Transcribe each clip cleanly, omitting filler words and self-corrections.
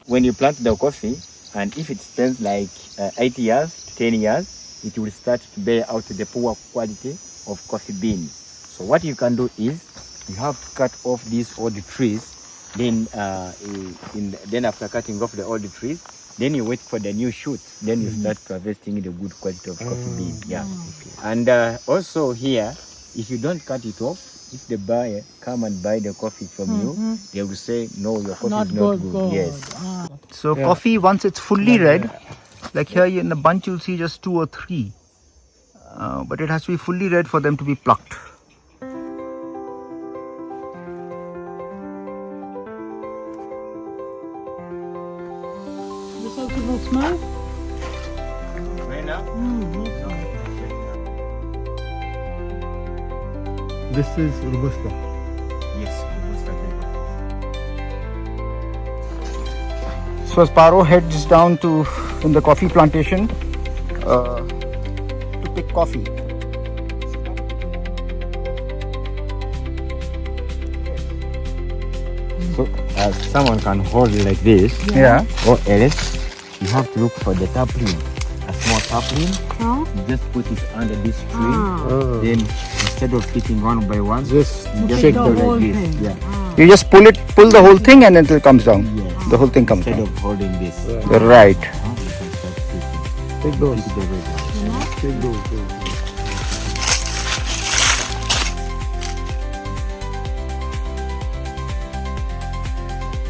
When you plant the coffee, and if it spends like 8 years to 10 years, it will start to bear out the poor quality of coffee beans. So what you can do is, you have to cut off these old trees. Then, then after cutting off the old trees, then you wait for the new shoots. Then you start harvesting the good quality of coffee bean. Yeah. Okay. And also here, if you don't cut it off, if the buyer come and buy the coffee from you, they will say, no, your coffee is not good. Yes. So coffee, once it's fully red, like here in the bunch you'll see just 2 or 3. But it has to be fully red for them to be plucked. This also no smell? Right now? This is Robusta. Yes, So as Paro heads down to in the coffee plantation to pick coffee. So someone can hold it like this, or else you have to look for the sapling, a small sapling. You just put it under this tree. Then instead of picking one by one, Just you shake do the like whole this. thing. Yeah. You just pull the whole thing and then it comes down. Yes. The whole thing comes Instead down. of holding this. Right. You can start picking. Take those. Pick the red. Take those.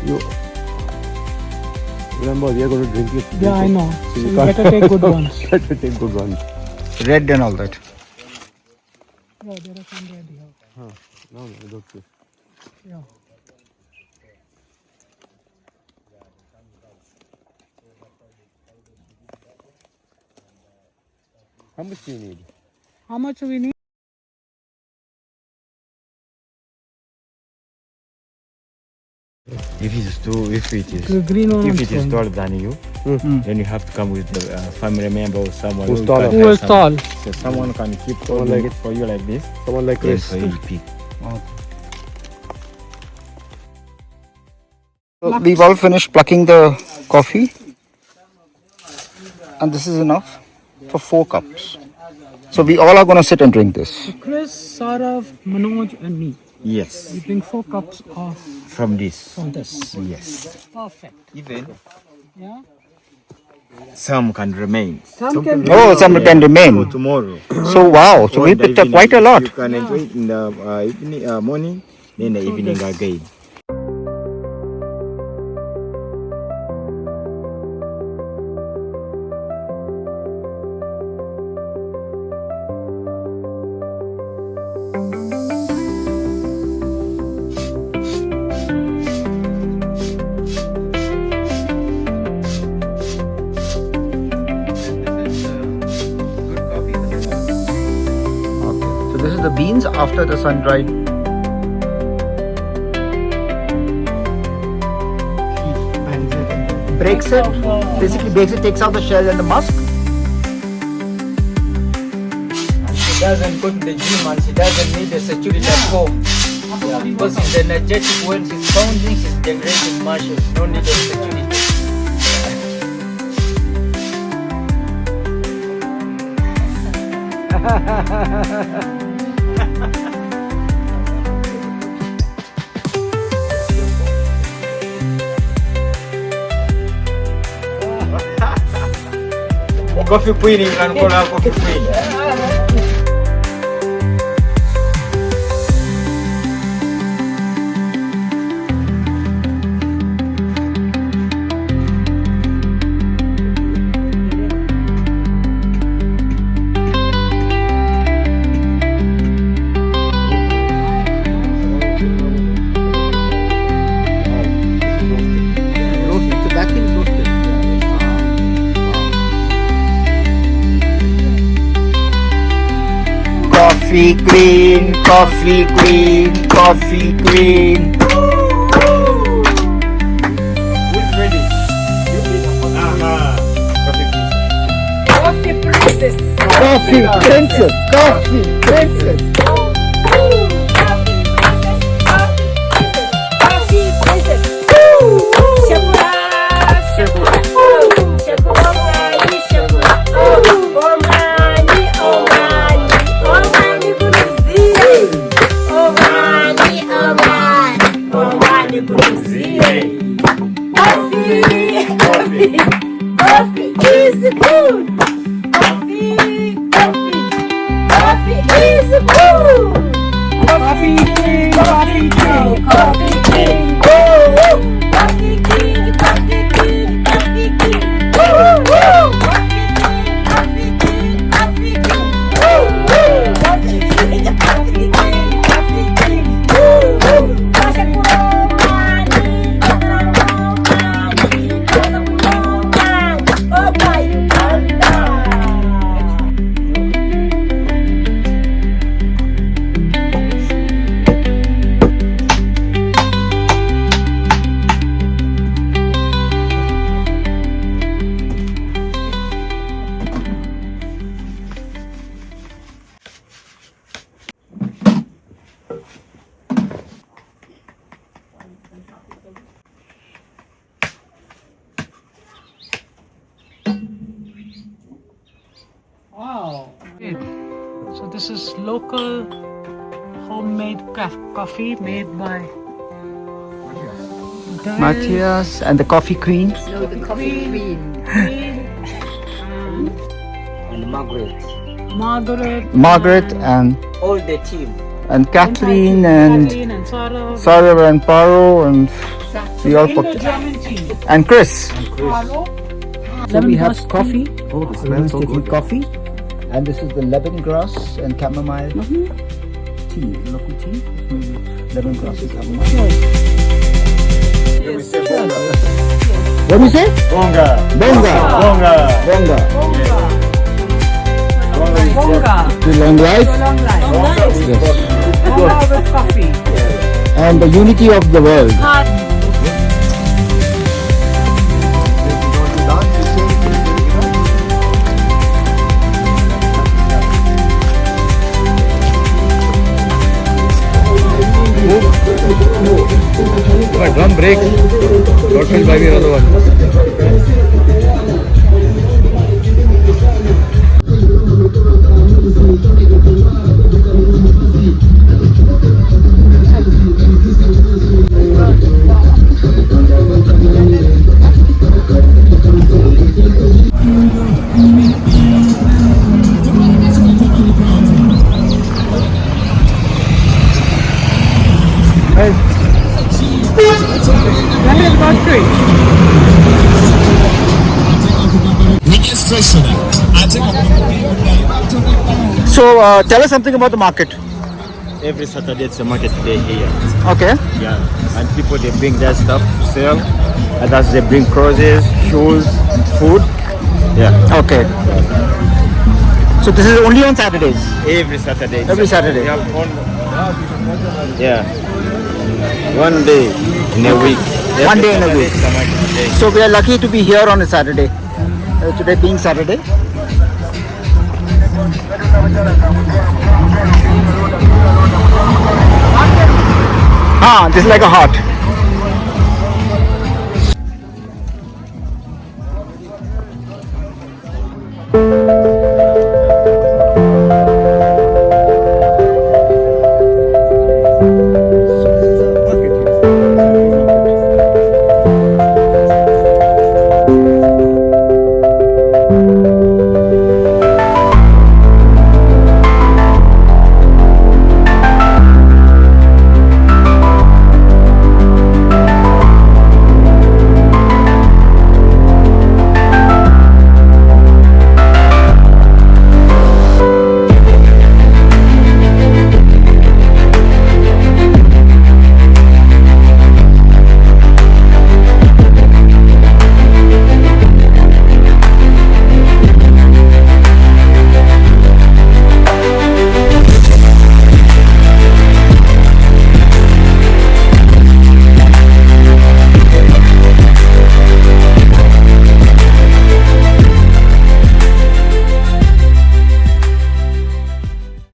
You remember, we are going to drink it. Yeah, I know. So So you you can't- better take good ones. Better take good ones. Red and all that. Yeah, there are some red here. No, it's okay. Yeah. How much do you need? How much do we need? If it is The green one. if it is one. taller than you, then you have to come with the family member or someone Who's who taller? can Who help is someone. tall? So someone can keep Someone holding like- it for you like this. Someone like Then Chris. so you pick. So we've all finished plucking the coffee. And this is enough for 4 cups. So we all are going to sit and drink this. Chris, Saurav, Manoj and me. Yes, We drink 4 cups of from this. from this. Yes, Perfect. even Yeah. some can remain. Some can Oh, some can For remain. tomorrow. So wow, so Or we in the picked up evening. quite a If lot. You can enjoy it in the evening, morning, then the evening again. So this is the beans after the sun dried. Breaks it, basically breaks it, takes out the shell and the musk. She doesn't go to the gym and she doesn't need a security at home. Yeah, because she's energetic when she's pounding, she's generating muscles, no need of security. Coffee queen, you can call her coffee queen. Coffee queen, coffee queen, coffee queen. Who's ready? Coffee princess. Coffee princess, coffee princess. Coffee princess. Shakura. Shakura. Shakura. Shakura. Omani. Omani. Omani Buruziye. Omani. Omani. Omani Buruziye. Coffee. Coffee. Coffee is good. Coffee. Coffee. Coffee is good. Coffee king, coffee king, coffee king, woo woo. Coffee king, coffee king, coffee king, woo woo. Coffee king, coffee king, coffee king, woo woo. Coffee king, coffee king, coffee king, woo woo. Kasha kuromani, kuromani, kasha kuromani, opa Uganda. Wow. So this is local homemade coffee made by Matthias and the coffee queen. No, the coffee queen. And Margaret. Margaret and All the team. Kathleen and Sarah. Sarah and Paro and we all put German team. and Chris. So we have coffee. Oh, this smells so good. Coffee, and this is the lemongrass and chamomile tea. Local tea, lemongrass and chamomile. What do you say? Bonga. Bonga. Bonga. Bonga. Bonga. To long life Bonga with coffee. and the unity of the world. Drum break. God will buy me another one. So tell us something about the market. Every Saturday it's a market day here. Okay. Yeah. And people they bring their stuff to sell. Others they bring clothes, shoes, food. Yeah. Okay. So this is only on Saturdays. Every Saturday. Every Saturday. We have one day in a week. One day in a week. It's a market day. So we are lucky to be here on a Saturday. Today being Saturday. This is like a heart.